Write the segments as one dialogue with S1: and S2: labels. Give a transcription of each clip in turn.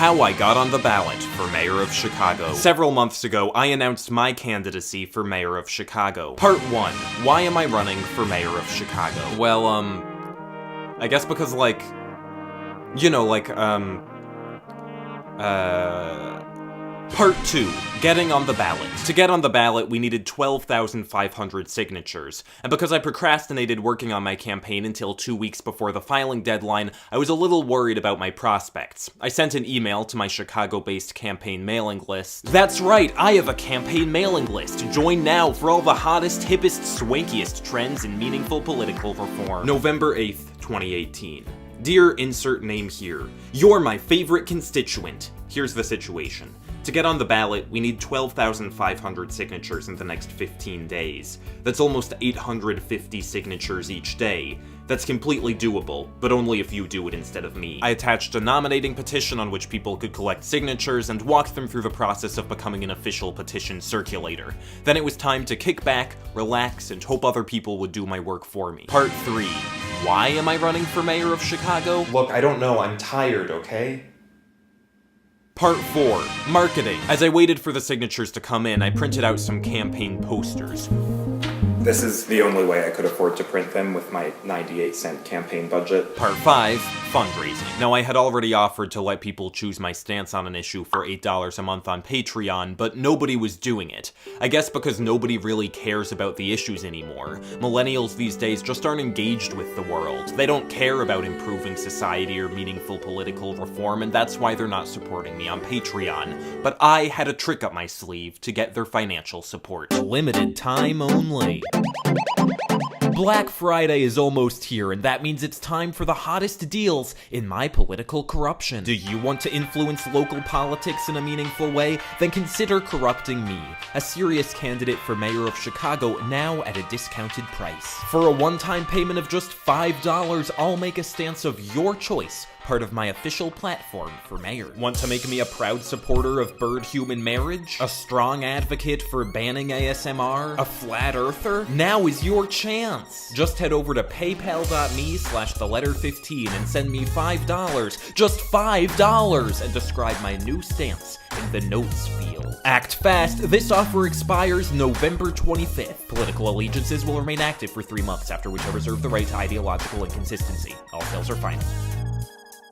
S1: How I got on the ballot for mayor of Chicago. Several months ago, I announced my candidacy for mayor of Chicago. Part 1. Why am I running for mayor of Chicago? Well, I guess because, Part 2. Getting on the ballot. To get on the ballot, we needed 12,500 signatures, and because I procrastinated working on my campaign until 2 weeks before the filing deadline, I was a little worried about my prospects. I sent an email to my Chicago-based campaign mailing list. That's right, I have a campaign mailing list. Join now for all the hottest, hippest, swankiest trends in meaningful political reform. November 8th, 2018. Dear insert name here, you're my favorite constituent. Here's the situation. To get on the ballot, we need 12,500 signatures in the next 15 days. That's almost 850 signatures each day. That's completely doable, but only if you do it instead of me. I attached a nominating petition on which people could collect signatures and walk them through the process of becoming an official petition circulator. Then it was time to kick back, relax, and hope other people would do my work for me. Part 3. Why am I running for mayor of Chicago? Look, I don't know, I'm tired, okay? Part 4. Marketing. As I waited for the signatures to come in, I printed out some campaign posters.
S2: This is the only way I could afford to print them with my 98-cent campaign budget.
S1: Part 5. Fundraising. Now, I had already offered to let people choose my stance on an issue for $8 a month on Patreon, but nobody was doing it. I guess because nobody really cares about the issues anymore. Millennials these days just aren't engaged with the world. They don't care about improving society or meaningful political reform, and that's why they're not supporting me on Patreon. But I had a trick up my sleeve to get their financial support. Limited time only. Black Friday is almost here, and that means it's time for the hottest deals in my political corruption. Do you want to influence local politics in a meaningful way? Then consider corrupting me, a serious candidate for mayor of Chicago, now at a discounted price. For a one-time payment of just $5, I'll make a stance of your choice part of my official platform for mayor. Want to make me a proud supporter of bird-human marriage? A strong advocate for banning ASMR? A flat earther? Now is your chance! Just head over to paypal.me/the15 and send me $5, just $5, and describe my new stance in the notes field. Act fast, this offer expires November 25th. Political allegiances will remain active for 3 months, after which I reserve the right to ideological inconsistency. All sales are final.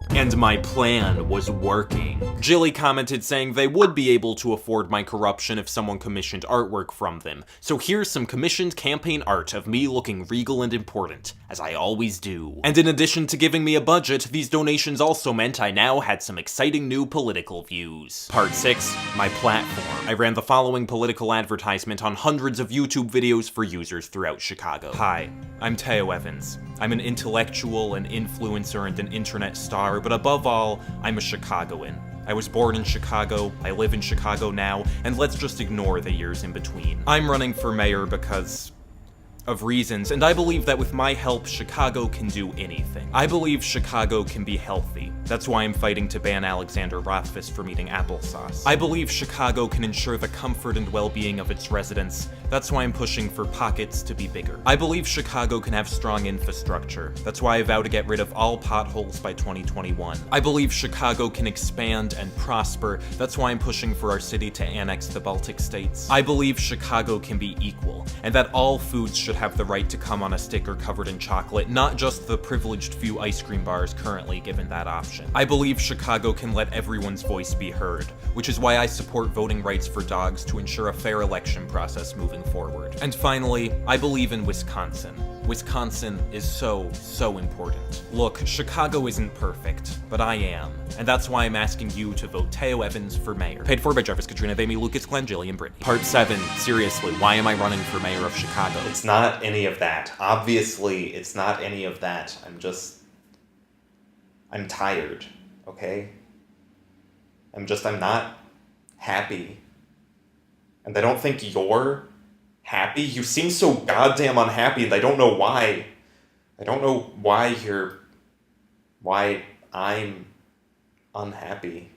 S1: And my plan was working. Jilly commented saying they would be able to afford my corruption if someone commissioned artwork from them. So here's some commissioned campaign art of me looking regal and important, as I always do. And in addition to giving me a budget, these donations also meant I now had some exciting new political views. Part 6. My platform. I ran the following political advertisement on hundreds of YouTube videos for users throughout Chicago. Hi, I'm Théo Evans. I'm an intellectual, an influencer, and an internet star, but above all, I'm a Chicagoan. I was born in Chicago, I live in Chicago now, and let's just ignore the years in between. I'm running for mayor because of reasons, and I believe that with my help, Chicago can do anything. I believe Chicago can be healthy. That's why I'm fighting to ban Alexander Rothfuss from eating applesauce. I believe Chicago can ensure the comfort and well-being of its residents. That's why I'm pushing for pockets to be bigger. I believe Chicago can have strong infrastructure. That's why I vow to get rid of all potholes by 2021. I believe Chicago can expand and prosper. That's why I'm pushing for our city to annex the Baltic states. I believe Chicago can be equal, and that all foods should have the right to come on a sticker covered in chocolate, not just the privileged few ice cream bars currently given that option. I believe Chicago can let everyone's voice be heard, which is why I support voting rights for dogs to ensure a fair election process moving forward. And finally, I believe in Wisconsin. Wisconsin is so important. Look, Chicago isn't perfect, but I am, and that's why I'm asking you to vote Theo Evans for mayor. Paid for by Jarvis, Katrina, Amy, Lucas, Glenn, Jilly, and Brittany. Part 7. Seriously, why am I running for mayor of Chicago?
S3: It's not any of that. Obviously, it's not any of that. I'm tired, okay? I'm not happy. And I don't think you're happy. You seem so goddamn unhappy, and I don't know why. I don't know why I'm unhappy.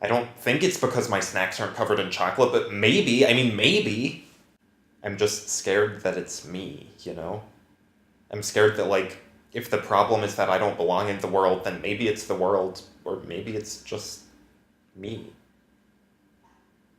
S3: I don't think it's because my snacks aren't covered in chocolate, but maybe. I'm just scared that it's me, you know? I'm scared that, If the problem is that I don't belong in the world, then maybe it's the world, or maybe it's just me.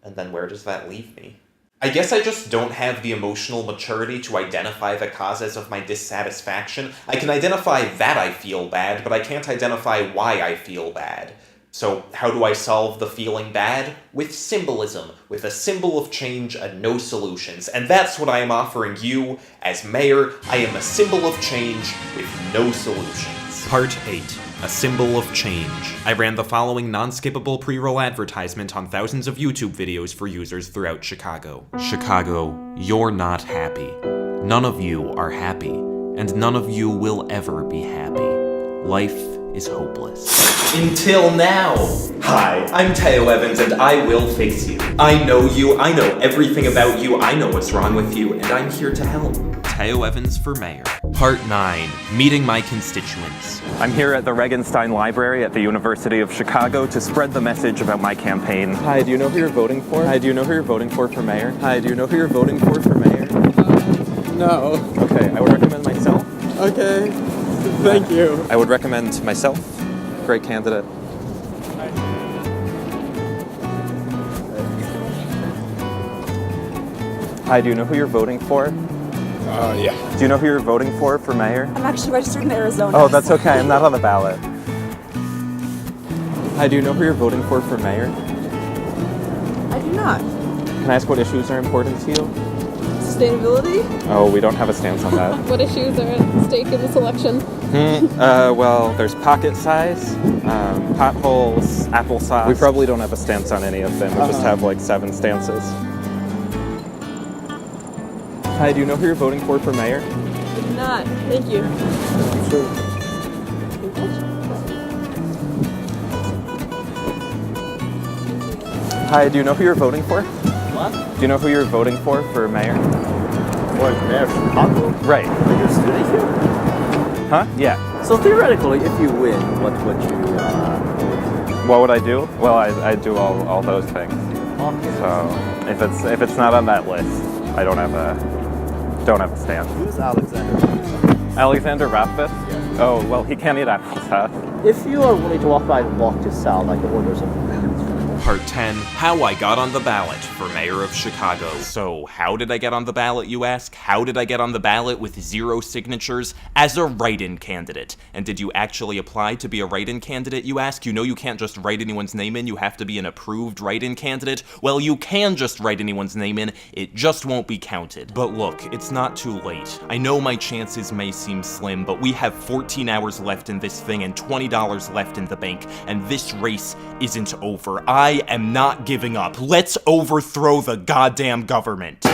S3: And then where does that leave me? I guess I just don't have the emotional maturity to identify the causes of my dissatisfaction. I can identify that I feel bad, but I can't identify why I feel bad. So how do I solve the feeling bad? With symbolism, with a symbol of change and no solutions. And that's what I am offering you as mayor. I am a symbol of change with no solutions. Part 8. A symbol of change. I ran the following non-skippable pre-roll advertisement on thousands of YouTube videos for users throughout Chicago. Chicago, you're not happy. None of you are happy, and none of you will ever be happy. Life is hopeless. Until now. Hi, I'm Théo Evans, and I will fix you. I know you, I know everything about you, I know what's wrong with you, and I'm here to help. Théo Evans for mayor. Part 9. Meeting my constituents.
S4: I'm here at the Regenstein Library at the University of Chicago to spread the message about my campaign.
S5: Hi, do you know who you're voting for? Hi, do you know who you're voting for mayor? Hi, do you know who you're voting for mayor?
S6: No.
S5: Okay, I would recommend myself.
S6: Okay. Thank you.
S5: I would recommend myself. Great candidate. Hi, do you know who you're voting for?
S6: Yeah.
S5: Do you know who you're voting for mayor?
S7: I'm actually registered in Arizona.
S5: Oh, that's okay. I'm not on the ballot. Hi, do you know who you're voting for mayor?
S7: I do not.
S5: Can I ask what issues are important to you?
S7: Sustainability?
S5: Oh, we don't have a stance on that.
S8: What issues are at stake in this election?
S5: Well, there's pocket size, potholes, applesauce. We probably don't have a stance on any of them. We just have like 7 stances. Hi, do you know who you're voting for mayor?
S7: I do not. Thank you.
S5: Hi, do you know who you're voting for?
S6: What?
S5: Do you know who you're voting for mayor?
S6: What, Mayor of Chicago?
S5: Right.
S6: Are you a student here?
S5: Huh? Yeah.
S6: So theoretically, if you win, what would you
S5: What would I do? Well, I do all those things.
S6: Okay.
S5: So if it's not on that list, I don't have a stance.
S6: Who's Alexander?
S5: Alexander Rothfuss?
S6: Yeah.
S5: Oh, well, he can't eat applesauce.
S6: If you are willing to walk by the block to sell, like the orders of
S3: Part 10. How I got on the ballot for mayor of Chicago. So, how did I get on the ballot, you ask? How did I get on the ballot with 0 signatures? As a write-in candidate. And did you actually apply to be a write-in candidate, you ask? You know you can't just write anyone's name in, you have to be an approved write-in candidate? Well, you can just write anyone's name in, it just won't be counted. But look, it's not too late. I know my chances may seem slim, but we have 14 hours left in this thing and $20 left in the bank, and this race isn't over. I am not giving up. Let's overthrow the goddamn government.